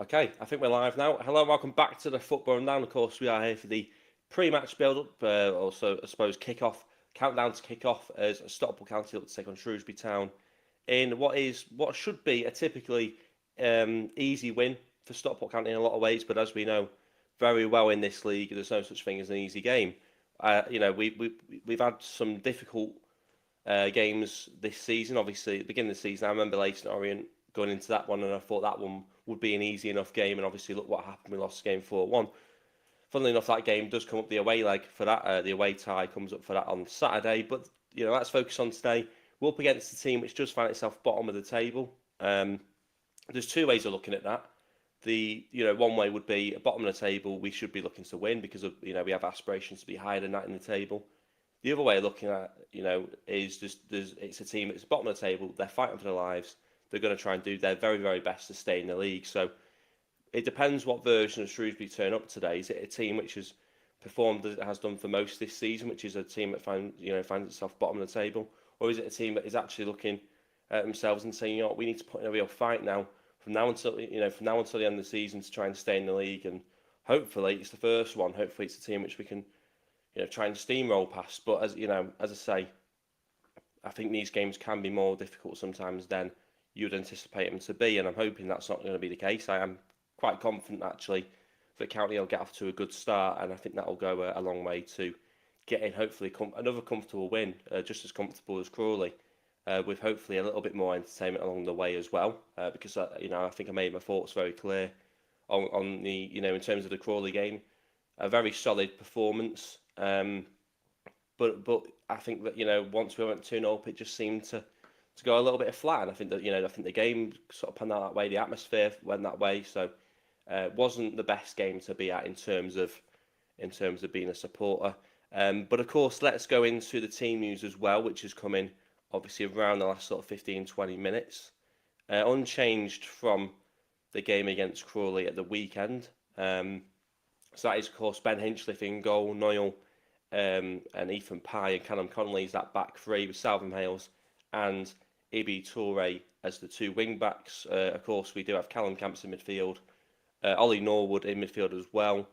Okay, I think we're live now. Hello, welcome back to the Football Rundown. Of course, we are here for the pre-match build-up, also, I suppose, kick-off, countdown to kick-off as Stockport County look to take on Shrewsbury Town in what should be a typically easy win for Stockport County in a lot of ways, but as we know very well in this league, there's no such thing as an easy game. We've had some difficult games this season. Obviously, at the beginning of the season, I remember Leyton Orient going into that one, and I thought that one would be an easy enough game. And obviously, look what happened. We lost the game 4-1. Funnily enough, that game does come up the away leg for that. The away tie comes up for that on Saturday. But let's focus on today. We're up against a team which does find itself bottom of the table. There's two ways of looking at that. One way would be bottom of the table. We should be looking to win because of we have aspirations to be higher than that in the table. The other way of looking at is it's a team that's bottom of the table. They're fighting for their lives. They're going to try and do their very, very best to stay in the league. So it depends what version of Shrewsbury turn up today. Is it a team which has performed as it has done for most this season, which is a team that finds itself bottom of the table, or is it a team that is actually looking at themselves and saying, we need to put in a real fight now from now until the end of the season to try and stay in the league, and hopefully it's the first one. Hopefully it's a team which we can try and steamroll past. But as I say, I think these games can be more difficult sometimes than you'd anticipate them to be, and I'm hoping that's not going to be the case. I am quite confident actually that County will get off to a good start, and I think that will go a long way to getting hopefully another comfortable win, just as comfortable as Crawley, with hopefully a little bit more entertainment along the way as well. Because I think I made my thoughts very clear on the in terms of the Crawley game, a very solid performance. But I think that once we went 2-0 up, it just seemed to go a little bit flat. And I think that I think the game sort of panned out that way. The atmosphere went that way. So wasn't the best game to be at in terms of being a supporter. But of course, let's go into the team news as well, which has come in obviously around the last sort of 15-20 minutes, unchanged from the game against Crawley at the weekend. So that is, of course, Ben Hinchliffe in goal, Noel and Ethan Pye and Callum Connolly is that back three with Salvin Hales and Ibi Toure as the two wing backs. Of course, we do have Callum Camps in midfield, Ollie Norwood in midfield as well,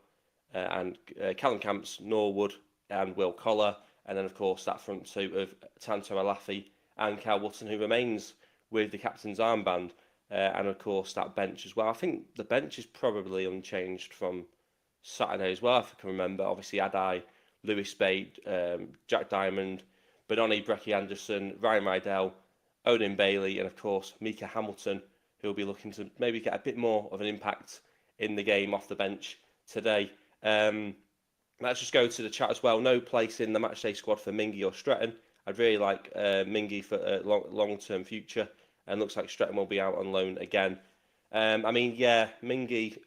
and Callum Camps, Norwood and Will Collar, and then of course that front two of Tanto Alafi and Cal Wotton, who remains with the captain's armband, and of course that bench as well. I think the bench is probably unchanged from Saturday as well, if I can remember. Obviously Adai, Lewis Spade, Jack Diamond, Benoni, Brecky Anderson, Ryan Rydell, Odin Bailey, and of course Mika Hamilton, who will be looking to maybe get a bit more of an impact in the game off the bench today. Let's just go to the chat as well. No place in the matchday squad for Mingy or Stretton. I'd really like Mingy for a long-term future, and looks like Stretton will be out on loan again. Mingy,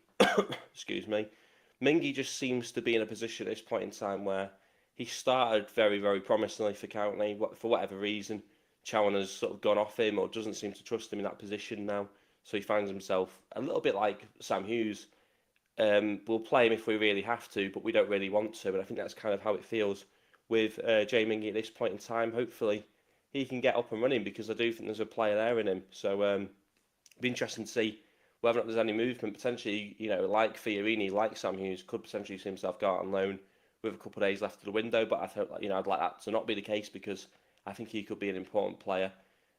excuse me, Mingy just seems to be in a position at this point in time where he started very, very promisingly for County. For whatever reason, Challinor's sort of gone off him or doesn't seem to trust him in that position now. So he finds himself a little bit like Sam Hughes. We'll play him if we really have to, but we don't really want to. And I think that's kind of how it feels with Jay Mingy at this point in time. Hopefully he can get up and running, because I do think there's a player there in him. So it'll be interesting to see whether or not there's any movement. Potentially, like Fiorini, like Sam Hughes, could potentially see himself go out on loan with a couple of days left of the window. But I thought, I'd like that to not be the case, because I think he could be an important player,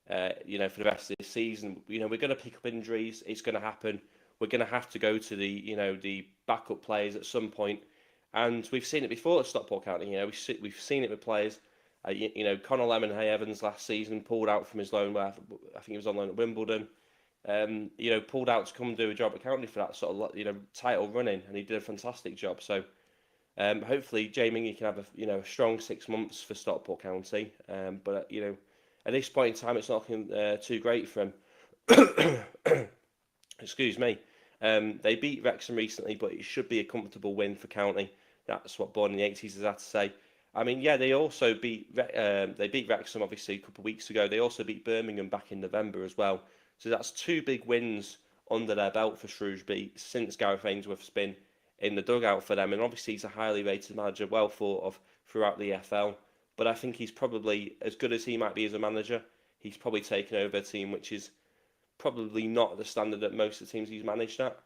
for the rest of this season. We're going to pick up injuries. It's going to happen. We're going to have to go to the backup players at some point, and we've seen it before at Stockport County. We've seen it with players. Conor Lemonhay Evans last season pulled out from his loan, where I think he was on loan at Wimbledon. Pulled out to come and do a job at County for that sort of title running, and he did a fantastic job. So hopefully Jay Mingy can have a strong 6 months for Stockport County. But at this point in time, it's not looking too great for him. Excuse me. They beat Wrexham recently, but it should be a comfortable win for County. That's what Born in the 80s has had to say. They also beat Wrexham obviously a couple of weeks ago. They also beat Birmingham back in November as well. So that's two big wins under their belt for Shrewsbury since Gareth Ainsworth's been in the dugout for them. And obviously he's a highly rated manager, well thought of throughout the EFL. But I think he's probably, as good as he might be as a manager, he's probably taken over a team which is probably not the standard that most of the teams he's managed at.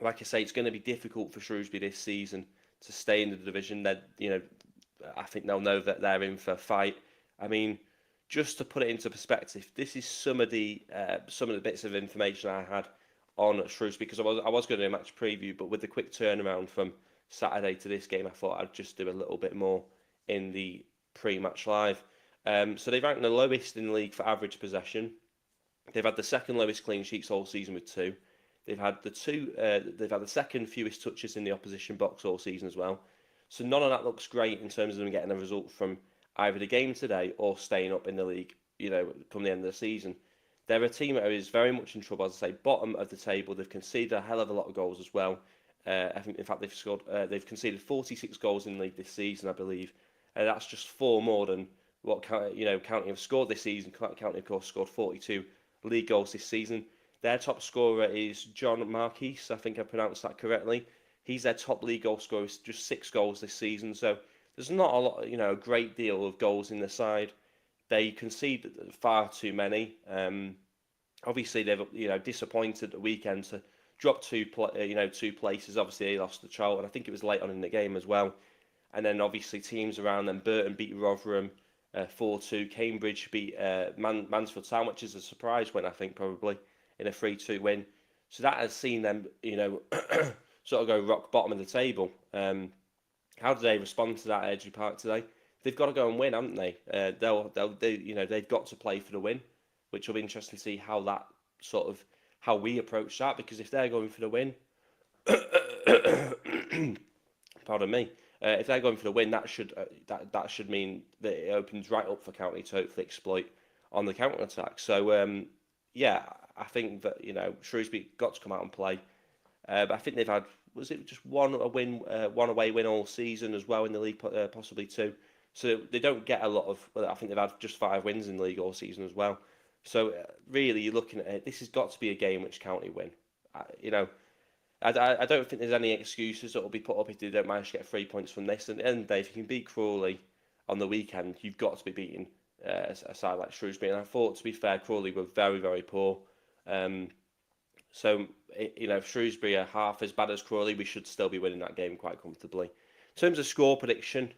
Like I say, it's going to be difficult for Shrewsbury this season to stay in the division. I think they'll know that they're in for a fight. I mean, just to put it into perspective, this is some of the bits of information I had on Shrewsbury, because I was going to do a match preview, but with the quick turnaround from Saturday to this game, I thought I'd just do a little bit more in the pre-match live. So they ranked the lowest in the league for average possession. They've had the second lowest clean sheets all season with 2. They've had the second fewest touches in the opposition box all season as well. So none of that looks great in terms of them getting a result from either the game today or staying up in the league, come the end of the season. They're a team that is very much in trouble, as I say, bottom of the table. They've conceded a hell of a lot of goals as well. I think, in fact, they've conceded 46 goals in the league this season, I believe. That's just 4 more than what County have scored this season. County, of course, scored 42 league goals this season. Their top scorer is John Marquis. I think I pronounced that correctly. He's their top league goal scorer, just 6 goals this season. So there's not a lot, a great deal of goals in the side. They concede far too many. Obviously, they've disappointed at the weekend to drop 2 places. Obviously, they lost to Charlton. I think it was late on in the game as well. And then obviously teams around them. Burton beat Rotherham 4-2. Cambridge beat Mansfield Town, which is a surprise win, I think, probably, in a 3-2 win. So that has seen them, sort of go rock bottom of the table. How do they respond to that at Edgeley Park today? They've got to go and win, haven't they? They've got to play for the win, which will be interesting to see how we approach that. Because if they're going for the win, pardon me, if they're going for the win, that should mean that it opens right up for County to hopefully exploit on the counter attack. So I think that Shrewsbury got to come out and play, but I think they've had, was it just one away win all season as well in the league, possibly 2. So they don't get a lot of. I think they've had just 5 wins in the league all season as well. So really, you're looking at it. This has got to be a game which County win. I don't think there's any excuses that will be put up if they don't manage to get 3 points from this. And at the end of the day, if you can beat Crawley on the weekend, you've got to be beating a side like Shrewsbury. And I thought, to be fair, Crawley were very, very poor. If Shrewsbury are half as bad as Crawley, we should still be winning that game quite comfortably. In terms of score prediction,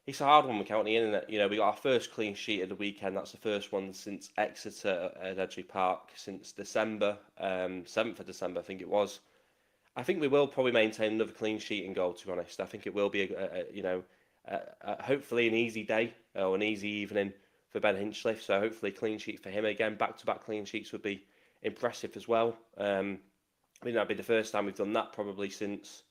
it's a hard one with County, isn't it? We got our first clean sheet of the weekend. That's the first one since Exeter at Edgeley Park since December, 7th of December, I think it was. I think we will probably maintain another clean sheet in goal, to be honest. I think it will be, hopefully an easy day or an easy evening for Ben Hinchliffe. So hopefully clean sheet for him again. Back-to-back clean sheets would be impressive as well. I think that'd be the first time we've done that probably since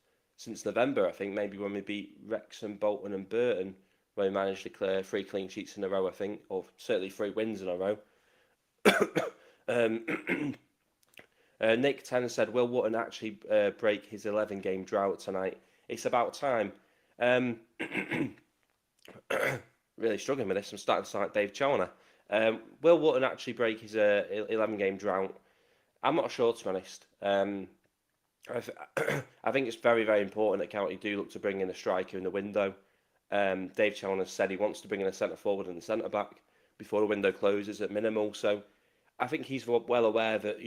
November, I think, maybe when we beat Wrexham, Bolton and Burton, when we managed to clear 3 clean sheets in a row, I think, or certainly 3 wins in a row. Nick 10 said, will Wootton actually break his 11-game drought tonight? It's about time. Really struggling with this. I'm starting to sound like Dave Challinor. Will Wootton actually break his 11-game drought? I'm not sure, to be honest. I think it's very, very important that County do look to bring in a striker in the window. Dave Challinor said he wants to bring in a centre forward and a centre back before the window closes at minimal. So I think he's well aware that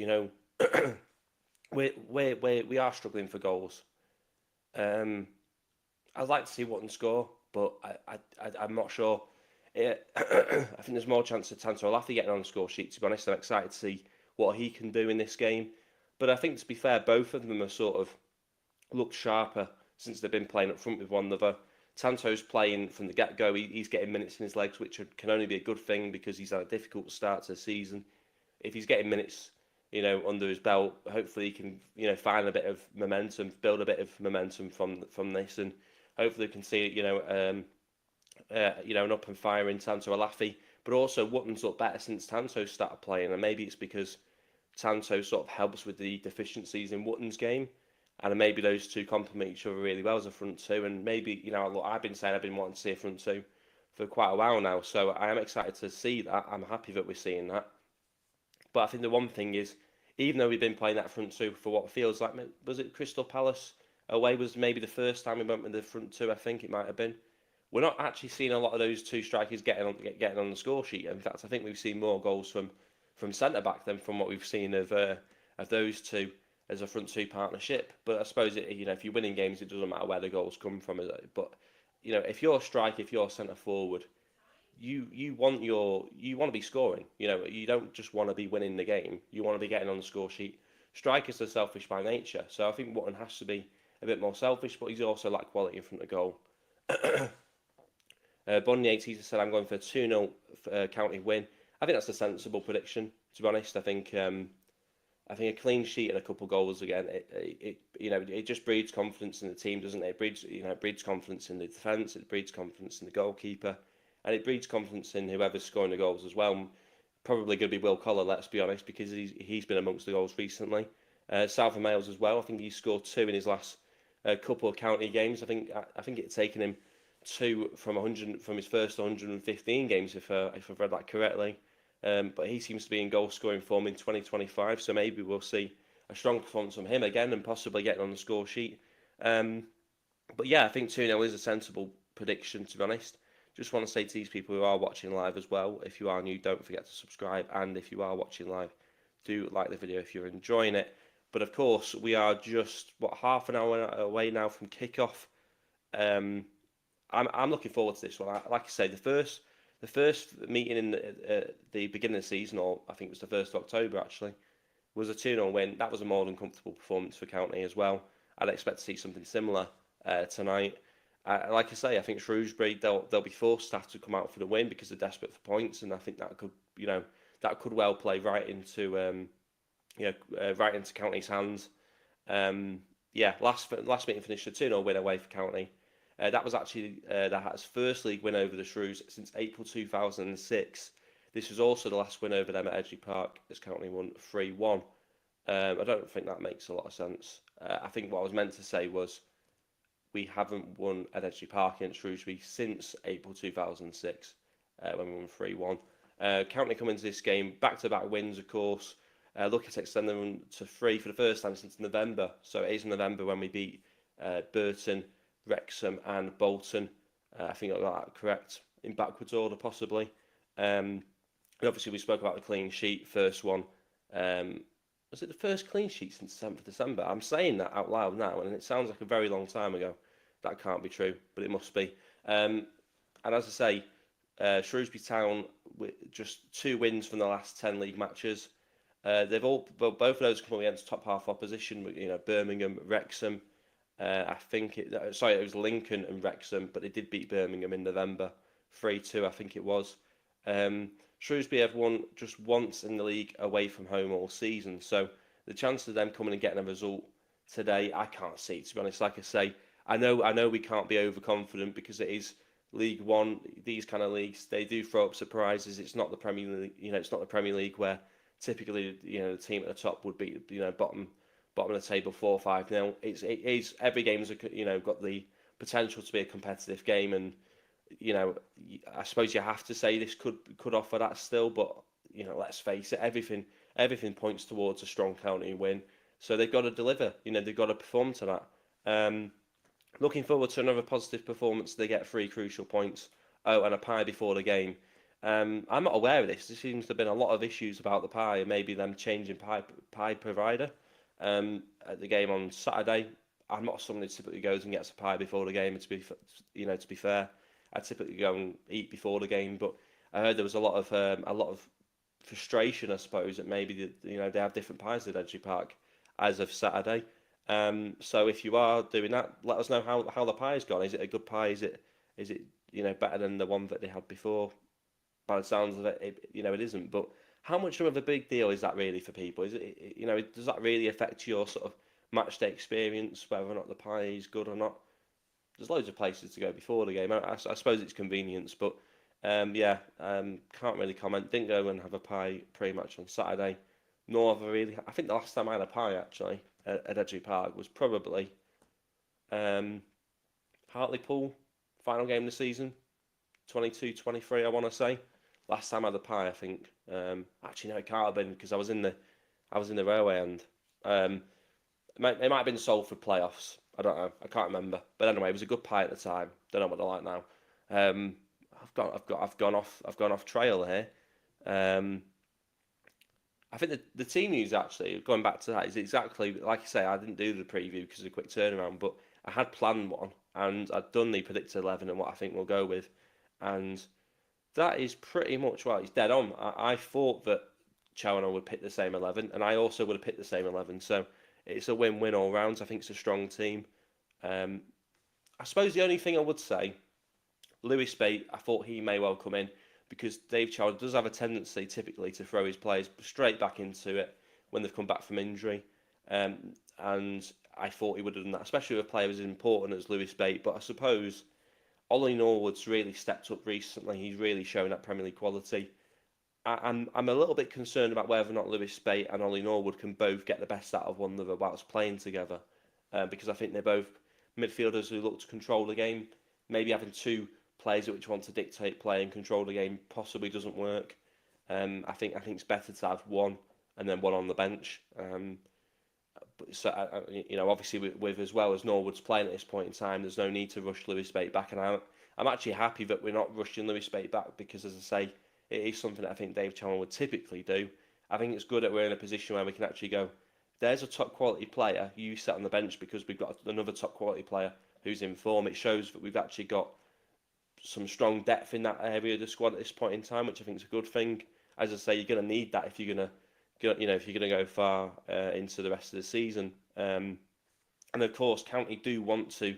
we are struggling for goals. I'd like to see Wootton score, but I'm not sure. I think there's more chance of Tanto Olafi getting on the score sheet. To be honest, I'm excited to see what he can do in this game. But I think, to be fair, both of them have sort of looked sharper since they've been playing up front with one another. Tanto's playing from the get-go. He's getting minutes in his legs, which can only be a good thing because he's had a difficult start to the season. If he's getting minutes, under his belt, hopefully he can, find a bit of momentum, build a bit of momentum from this, and hopefully we can see, an up and fire in Tanto Olafi. But also, Wootton's looked better since Tanto started playing, and maybe it's because Tanto sort of helps with the deficiencies in Wootton's game, and maybe those two complement each other really well as a front two. And maybe, look, I've been wanting to see a front two for quite a while now, so I am excited to see that. I'm happy that we're seeing that. But I think the one thing is, even though we've been playing that front two for what feels like, was it Crystal Palace away was maybe the first time we went with the front two, I think it might have been. We're not actually seeing a lot of those two strikers getting on the score sheet. In fact, I think we've seen more goals from from centre back than from what we've seen of those two as a front two partnership. But I suppose if you're winning games, it doesn't matter where the goals come from. But if you're a striker, if you're centre forward, you want to be scoring. You don't just want to be winning the game. You want to be getting on the score sheet. Strikers are selfish by nature, so I think Wootton has to be a bit more selfish, but he's also lacked quality in front of goal. Bonnie 80 said, I'm going for a 2-0 County win. I think that's a sensible prediction, to be honest. I think a clean sheet and a couple of goals again, it just breeds confidence in the team, doesn't it? It breeds confidence in the defence, it breeds confidence in the goalkeeper, and it breeds confidence in whoever's scoring the goals as well. Probably going to be Will Collar, let's be honest, because he's been amongst the goals recently. South of Wales as well. I think he scored 2 in his last couple of county games. I think it's taken him 2 from his first 115 games, if I've read that correctly. But he seems to be in goal scoring form in 2025, so maybe we'll see a strong performance from him again and possibly getting on the score sheet. But yeah, I think 2-0 is a sensible prediction, to be honest. Just want to say to these people who are watching live as well, if you are new, don't forget to subscribe, and if you are watching live, do like the video if you're enjoying it. But of course, we are just half an hour away now from kickoff. I'm looking forward to this one. Like I say, the first meeting in the beginning of the season, or I think it was the 1st of October actually, was a 2-0 win. That was a more than comfortable performance for County as well. I'd expect to see something similar tonight. Like I say, I think Shrewsbury they'll be forced to have to come out for the win because they're desperate for points, and I think that could well play right into right into County's hands. Last meeting finished a 2-0 win away for County. That was actually that's first league win over the Shrews since April 2006. This was also the last win over them at Edgeley Park, as County won 3-1. I don't think that makes a lot of sense. I think what I was meant to say was we haven't won at Edgeley Park against Shrewsbury since April 2006 when we won 3-1. County come into this game back-to-back wins, of course. Looking to extend them to 3 for the first time since November. So it is November when we beat Burton, Wrexham and Bolton. I think I got that correct in backwards order, possibly. And obviously we spoke about the clean sheet, first one. Was it the first clean sheet since 7th of December? I'm saying that out loud now, and it sounds like a very long time ago. That can't be true, but it must be. And as I say, Shrewsbury Town with just 2 wins from the last 10 league matches. Both of those come against top half opposition. Birmingham, Wrexham. I think it was Lincoln and Wrexham, but they did beat Birmingham in November 3-2, I think it was. Shrewsbury have won just once in the league away from home all season, so the chance of them coming and getting a result today, I can't see, to be honest. Like I say, I know we can't be overconfident because it is League One. These kind of leagues, they do throw up surprises. It's not the Premier League, it's not the Premier League where typically the team at the top would be bottom of the table 4-5-0. It is every game's got the potential to be a competitive game, and I suppose you have to say this could offer that still, but let's face it, everything points towards a strong County win, so they've got to deliver. They've got to perform to that. Looking forward to another positive performance. They get 3 crucial points. Oh, and a pie before the game. I'm not aware of this. There seems to have been a lot of issues about the pie, and maybe them changing pie provider. At the game on Saturday, I'm not someone who typically goes and gets a pie before the game. And to be fair, I typically go and eat before the game. But I heard there was a lot of frustration, I suppose, that maybe they have different pies at Edgeley Park as of Saturday. So if you are doing that, let us know how the pie's gone. Is it a good pie? Is it better than the one that they had before? By the sounds of it, it isn't. But how much of a big deal is that really for people? Is it does that really affect your sort of match day experience, whether or not the pie is good or not? There's loads of places to go before the game. I suppose it's convenience, but can't really comment. Didn't go and have a pie pre-match on Saturday, nor have I really. I think the last time I had a pie actually at Edgeley Park was probably Hartlepool, final game of the season, 22-23, I want to say. Last time I had a pie, I think. Actually, no, it can't have been because I was in the railway end. It might have been Salford playoffs. I don't know. I can't remember. But anyway, it was a good pie at the time. Don't know what they're like now. I've gone off trail here. I think the team news, actually, going back to that, is exactly like I say. I didn't do the preview because of a quick turnaround, but I had planned one, and I'd done the predicted 11 and what I think we'll go with, and that is pretty much, well, he's dead on. I thought that Challinor would pick the same 11, and I also would have picked the same 11. So it's a win-win all round. I think it's a strong team. Um, I suppose the only thing I would say, Lewis Bate, I thought he may well come in because Dave Challinor does have a tendency typically to throw his players straight back into it when they've come back from injury. And I thought he would have done that, especially with a player as important as Lewis Bate. But I suppose Ollie Norwood's really stepped up recently. He's really shown that Premier League quality. I'm a little bit concerned about whether or not Lewis Bate and Ollie Norwood can both get the best out of one another whilst playing together, because I think they're both midfielders who look to control the game. Maybe having two players which want to dictate play and control the game possibly doesn't work. I think it's better to have one and then one on the bench. So obviously with as well as Norwood's playing at this point in time, there's no need to rush Lewis Bate back, and I'm actually happy that we're not rushing Lewis Bate back because, as I say, it is something that I think Dave Challinor would typically do. I think it's good that we're in a position where we can actually go, there's a top quality player, you sit on the bench because we've got another top quality player who's in form. It shows that we've actually got some strong depth in that area of the squad at this point in time, which I think is a good thing. As I say, you're going to need that if you're going to go far into the rest of the season. And of course, County do want to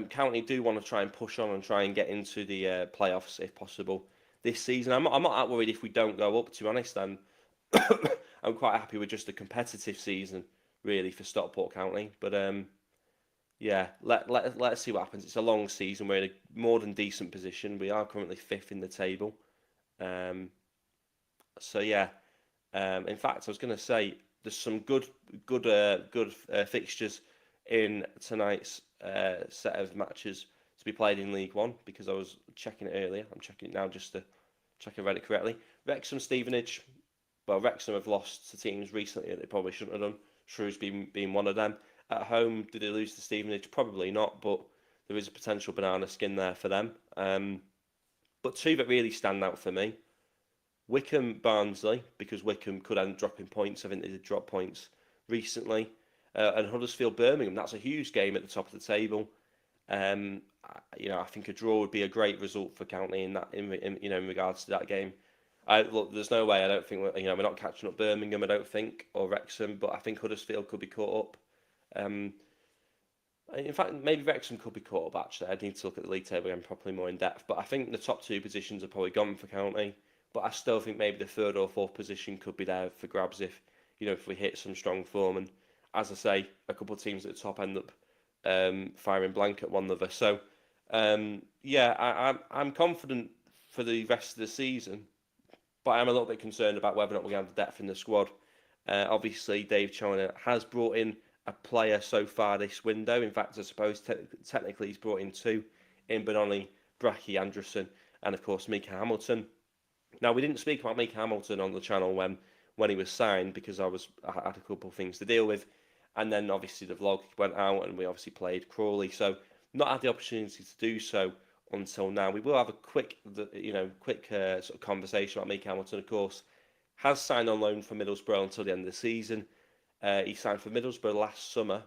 try and push on and try and get into the playoffs if possible this season. I'm not that worried if we don't go up. To be honest, I'm quite happy with just a competitive season really for Stockport County. But yeah, let's see what happens. It's a long season. We're in a more than decent position. We are currently 5th in the table. So yeah. In fact, I was going to say there's some good fixtures in tonight's set of matches to be played in League One, because I was checking it earlier. I'm checking it now just to check I read it correctly. Wrexham, Stevenage. Well, Wrexham have lost to teams recently that they probably shouldn't have done. Shrewsbury being one of them. At home, did they lose to Stevenage? Probably not, but there is a potential banana skin there for them. But two that really stand out for me: Wycombe, Barnsley, because Wycombe could end up dropping points. I think they did drop points recently. And Huddersfield, Birmingham. That's a huge game at the top of the table. I think a draw would be a great result for County in regards to that game. Look, there's no way. I don't think we're not catching up Birmingham. I don't think, or Wrexham, but I think Huddersfield could be caught up. In fact, maybe Wrexham could be caught up. Actually, I'd need to look at the league table again properly more in depth. But I think the top two positions are probably gone for County. But I still think maybe the third or fourth position could be there for grabs if we hit some strong form. And as I say, a couple of teams at the top end up firing blank at one another. So I'm confident for the rest of the season, but I'm a little bit concerned about whether or not we're going to have the depth in the squad. Obviously, Dave Challinor has brought in a player so far this window. In fact, I suppose technically he's brought in two, in Benoni, Bracky Anderson, and of course Mika Hamilton. Now, we didn't speak about Mika Hamilton on the channel when he was signed because I had a couple of things to deal with, and then obviously the vlog went out and we obviously played Crawley, so not had the opportunity to do so until now. We will have a quick sort of conversation about Mika Hamilton. Of course, has signed on loan for Middlesbrough until the end of the season. He signed for Middlesbrough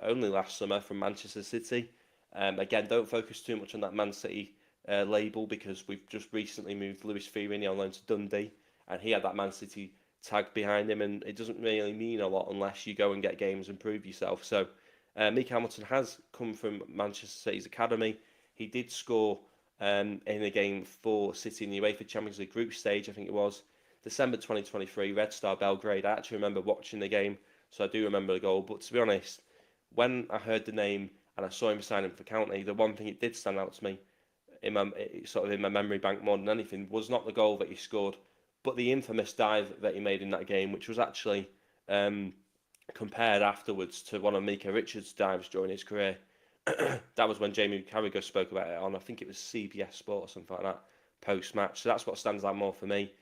only last summer from Manchester City. Again, don't focus too much on that Man City label because we've just recently moved Lewis Fiorini on loan to Dundee, and he had that Man City tag behind him, and it doesn't really mean a lot unless you go and get games and prove yourself. So Mika Hamilton has come from Manchester City's academy. He did score in a game for City in the UEFA Champions League group stage, I think it was December 2023, Red Star Belgrade. I actually remember watching the game, so I do remember the goal. But to be honest, when I heard the name and I saw him signing for County, the one thing it did stand out to me in my memory bank more than anything was not the goal that he scored, but the infamous dive that he made in that game, which was actually compared afterwards to one of Mika Richards' dives during his career. That was when Jamie Carragher spoke about it on, I think it was CBS Sport or something like that, post-match. So that's what stands out more for me.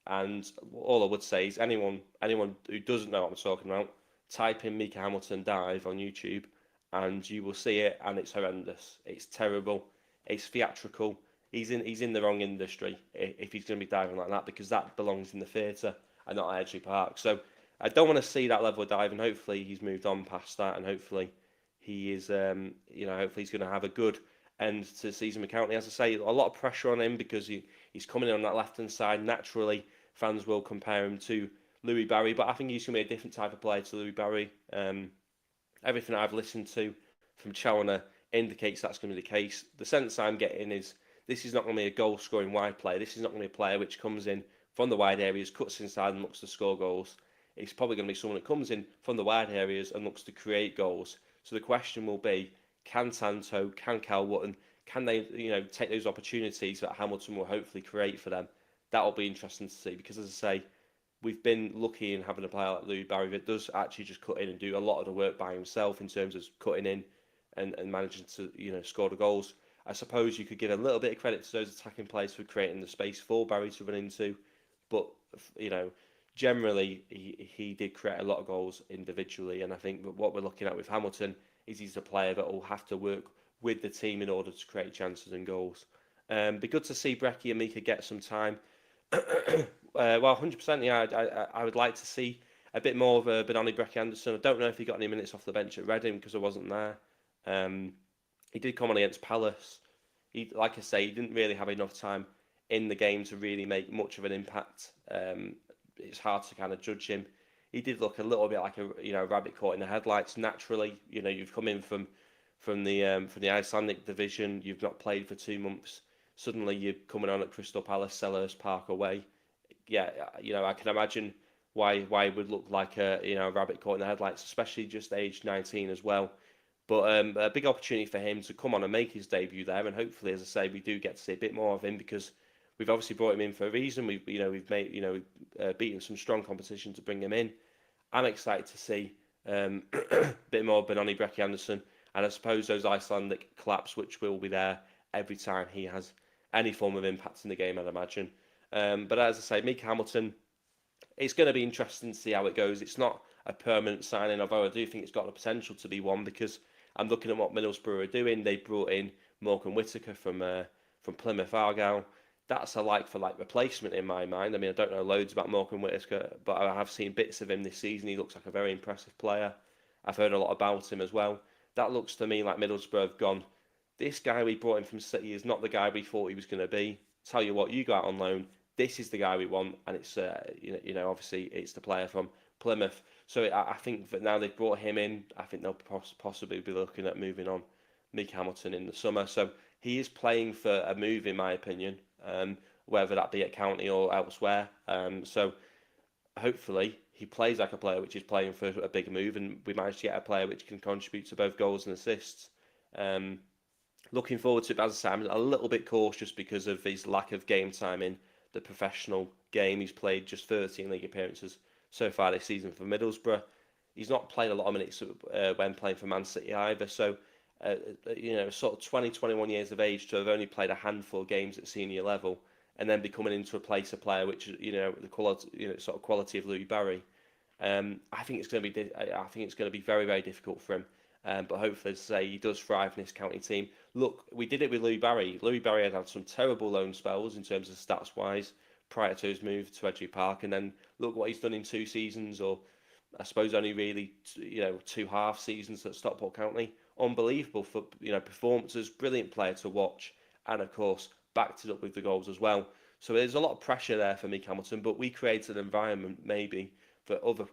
And all I would say is anyone who doesn't know what I'm talking about, type in Mika Hamilton dive on YouTube and you will see it, and it's horrendous. It's terrible. It's theatrical. He's in the wrong industry if he's going to be diving like that, because that belongs in the theatre and not at Edgeley Park. So I don't want to see that level of dive, and hopefully he's moved on past that, and hopefully he is, hopefully he's going to have a good end to the season with County. As I say, a lot of pressure on him because he's coming in on that left-hand side. Naturally, fans will compare him to Louis Barry, but I think he's going to be a different type of player to Louis Barry. Everything I've listened to from Challinor indicates that's going to be the case. The sense I'm getting is this is not going to be a goal-scoring wide player. This is not going to be a player which comes in from the wide areas, cuts inside and looks to score goals. It's probably going to be someone that comes in from the wide areas and looks to create goals. So the question will be, can Santo, can Cal Wotton, can they take those opportunities that Hamilton will hopefully create for them? That'll be interesting to see because, as I say, we've been lucky in having a player like Louis Barry that does actually just cut in and do a lot of the work by himself in terms of cutting in and managing to score the goals. I suppose you could give a little bit of credit to those attacking players for creating the space for Barry to run into, but generally he did create a lot of goals individually, and I think what we're looking at with Hamilton is he's a player that will have to work with the team in order to create chances and goals. Be good to see Brecky and Mika get some time. Well, 100%. Yeah, I would like to see a bit more of Benoni Brecky Anderson. I don't know if he got any minutes off the bench at Reading because I wasn't there. He did come on against Palace. Like I say, he didn't really have enough time in the game to really make much of an impact. It's hard to kind of judge him. He did look a little bit like a rabbit caught in the headlights. Naturally, you've come in from the Icelandic division. You've not played for 2 months. Suddenly you're coming on at Crystal Palace, Selhurst Park away. Yeah, I can imagine why it would look like a rabbit caught in the headlights, especially just age 19 as well. But a big opportunity for him to come on and make his debut there, and hopefully, as I say, we do get to see a bit more of him because we've obviously brought him in for a reason. We've beaten some strong competition to bring him in. I'm excited to see a bit more Benoni Brecky Anderson, and I suppose those Icelandic claps which will be there every time he has any form of impact in the game, I'd imagine. But as I say, Mika Hamilton, it's going to be interesting to see how it goes. It's not a permanent signing, although I do think it's got the potential to be one because I'm looking at what Middlesbrough are doing. They brought in Morgan Whittaker from Plymouth Argyle. That's a like-for-like replacement in my mind. I mean, I don't know loads about Morgan Whittaker, but I have seen bits of him this season. He looks like a very impressive player. I've heard a lot about him as well. That looks to me like Middlesbrough have gone, this guy we brought in from City is not the guy we thought he was going to be. Tell you what, you got on loan. This is the guy we want, and it's obviously it's the player from Plymouth. So I think that now they've brought him in, I think they'll possibly be looking at moving on Mika Hamilton in the summer. So he is playing for a move, in my opinion, whether that be at County or elsewhere. So hopefully he plays like a player which is playing for a big move, and we manage to get a player which can contribute to both goals and assists. Looking forward to it, but as I say, I'm a little bit cautious because of his lack of game time in the professional game. He's played just 13 league appearances so far this season for Middlesbrough. He's not played a lot of minutes when playing for Man City either. So, sort of 20, 21 years of age to have only played a handful of games at senior level and then becoming into a player which the quality, sort of quality of Louis Barry. I think it's going to be very, very difficult for him. But hopefully, as I say, he does thrive in this county team. Look, we did it with Louis Barry. Louis Barry had some terrible loan spells in terms of stats-wise prior to his move to Edgeley Park, and then look what he's done in 2 seasons, or I suppose only really 2 half seasons at Stockport County. Unbelievable for performances, brilliant player to watch, and of course backed it up with the goals as well. So there's a lot of pressure there for Mika Hamilton, but we created an environment maybe that other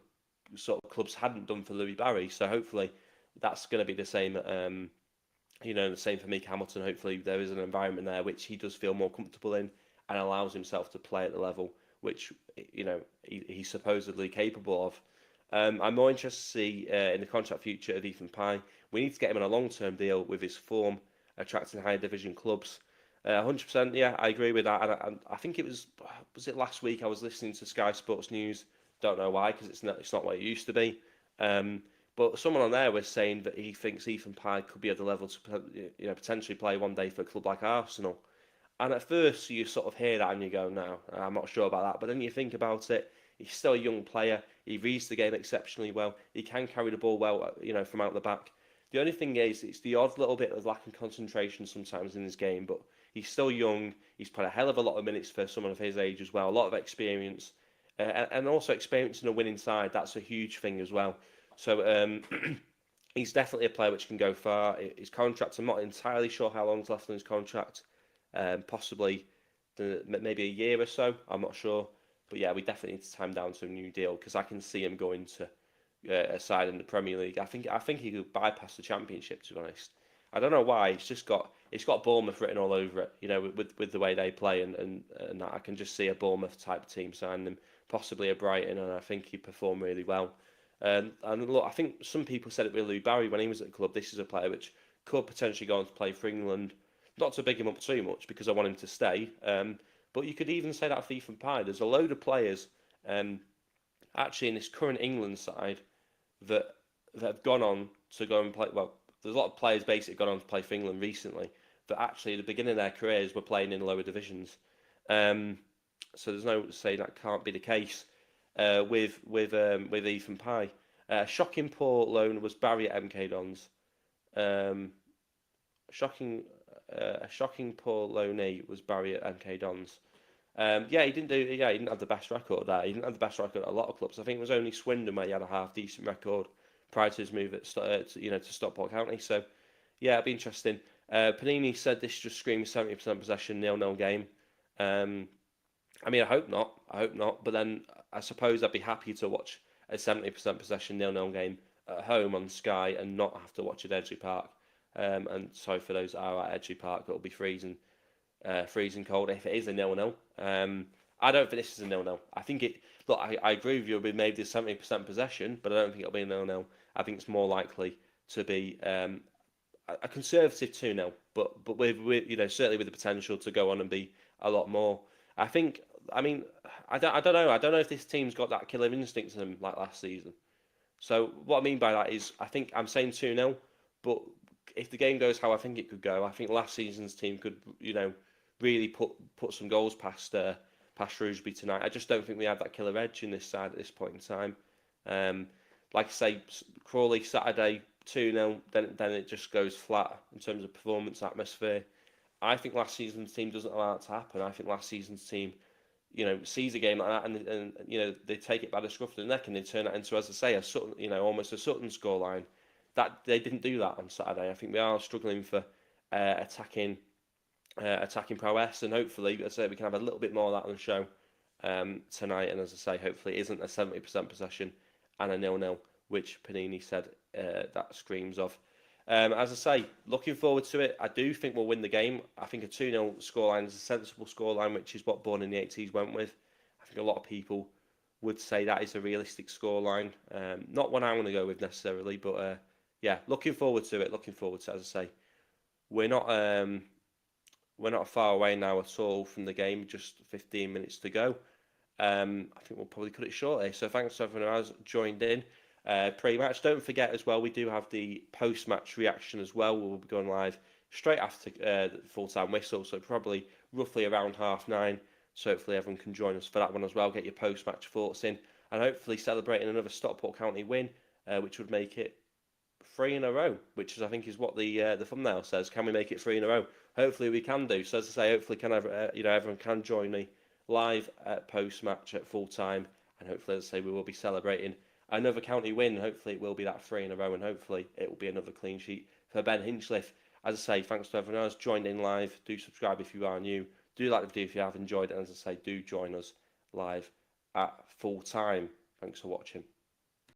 sort of clubs hadn't done for Louis Barry. So hopefully that's going to be the same. The same for Mika Hamilton. Hopefully there is an environment there which he does feel more comfortable in and allows himself to play at the level which he's supposedly capable of. I'm more interested to see in the contract future of Ethan Pye. We need to get him on a long-term deal with his form, attracting higher division clubs. 100%, yeah, I agree with that. And I think it was it last week I was listening to Sky Sports News. Don't know why, because it's not what it used to be. But someone on there was saying that he thinks Ethan Pye could be at the level to potentially play one day for a club like Arsenal. And at first you sort of hear that and you go, no, I'm not sure about that. But then you think about it, he's still a young player. He reads the game exceptionally well. He can carry the ball well, from out the back. The only thing is, it's the odd little bit of lack of concentration sometimes in his game. But he's still young. He's played a hell of a lot of minutes for someone of his age as well. A lot of experience. and also experiencing a winning side. That's a huge thing as well. So he's definitely a player which can go far. His contract, I'm not entirely sure how long's left on his contract. Possibly maybe a year or so. I'm not sure. But yeah, we definitely need to time down to a new deal because I can see him going to a side in the Premier League. I think he could bypass the Championship. To be honest, I don't know why. It's got Bournemouth written all over it. You know, with the way they play and that. I can just see a Bournemouth type team signing him, possibly a Brighton, and I think he'd perform really well. And look, I think some people said it with Lou Barry when he was at the club. This is a player which could potentially go on to play for England. Not to big him up too much because I want him to stay. But you could even say that of Ethan Pye. There's a load of players actually in this current England side that have gone on to go and play. Well, there's a lot of players basically gone on to play for England recently that actually at the beginning of their careers were playing in lower divisions. So there's no saying that can't be the case with Ethan Pye. Shocking poor loan was Barry at MK Dons. Shocking a shocking poor loanee was Barry at MK Dons. Yeah, he didn't do. Yeah, he didn't have the best record there. He didn't have the best record at a lot of clubs. I think it was only Swindon where he had a half decent record prior to his move to Stockport County. So yeah, it'd be interesting. Panini said this just screams 70% possession, 0-0 game. I mean, I hope not. I hope not. But then I suppose I'd be happy to watch a 70% possession, 0-0 game at home on Sky and not have to watch at Edgeley Park. And sorry for those that are at Edgeley Park, it'll be freezing cold if it is a 0-0. I don't think this is a 0-0. I think it. Look, I agree with you. It'll be maybe 70% possession, but I don't think it'll be a 0-0. I think it's more likely to be a conservative 2-0, but with certainly with the potential to go on and be a lot more. I think. I mean, I don't know. I don't know if this team's got that killer instinct in them like last season. So what I mean by that is, I think I'm saying 2-0, but if the game goes how I think it could go, I think last season's team could, really put some goals past Shrewsbury tonight. I just don't think we have that killer edge in this side at this point in time. Like I say, Crawley Saturday 2-0, then it just goes flat in terms of performance atmosphere. I think last season's team doesn't allow that to happen. I think last season's team, sees a game like that and they take it by the scruff of the neck and they turn it into, as I say, a Sutton, almost a Sutton scoreline. That they didn't do that on Saturday. I think we are struggling for attacking prowess, and hopefully, as I say, we can have a little bit more of that on the show tonight. And as I say, hopefully, it isn't a 70% possession and a 0-0, which Panini said that screams of. As I say, looking forward to it. I do think we'll win the game. I think a 2-0 scoreline is a sensible scoreline, which is what Born in the 80s went with. I think a lot of people would say that is a realistic scoreline. Not one I want to go with necessarily, but yeah, looking forward to it. Looking forward to it, as I say. We're not far away now at all from the game. Just 15 minutes to go. I think we'll probably cut it short here. So thanks to everyone who has joined in. Pre-match. Don't forget as well, we do have the post-match reaction as well. We'll be going live straight after the full-time whistle, so probably roughly around 9:30. So hopefully everyone can join us for that one as well. Get your post-match thoughts in, and hopefully celebrating another Stockport County win, which would make it 3 in a row. Which is, I think, is what the thumbnail says. Can we make it 3 in a row? Hopefully we can do. So as I say, hopefully everyone can join me live at post-match at full time, and hopefully, as I say, we will be celebrating another county win. Hopefully it will be that 3 in a row, and hopefully it will be another clean sheet for Ben Hinchliffe. As I say, thanks to everyone else joined in live. Do subscribe if you are new. Do like the video if you have enjoyed it. And as I say, do join us live at full time. Thanks for watching.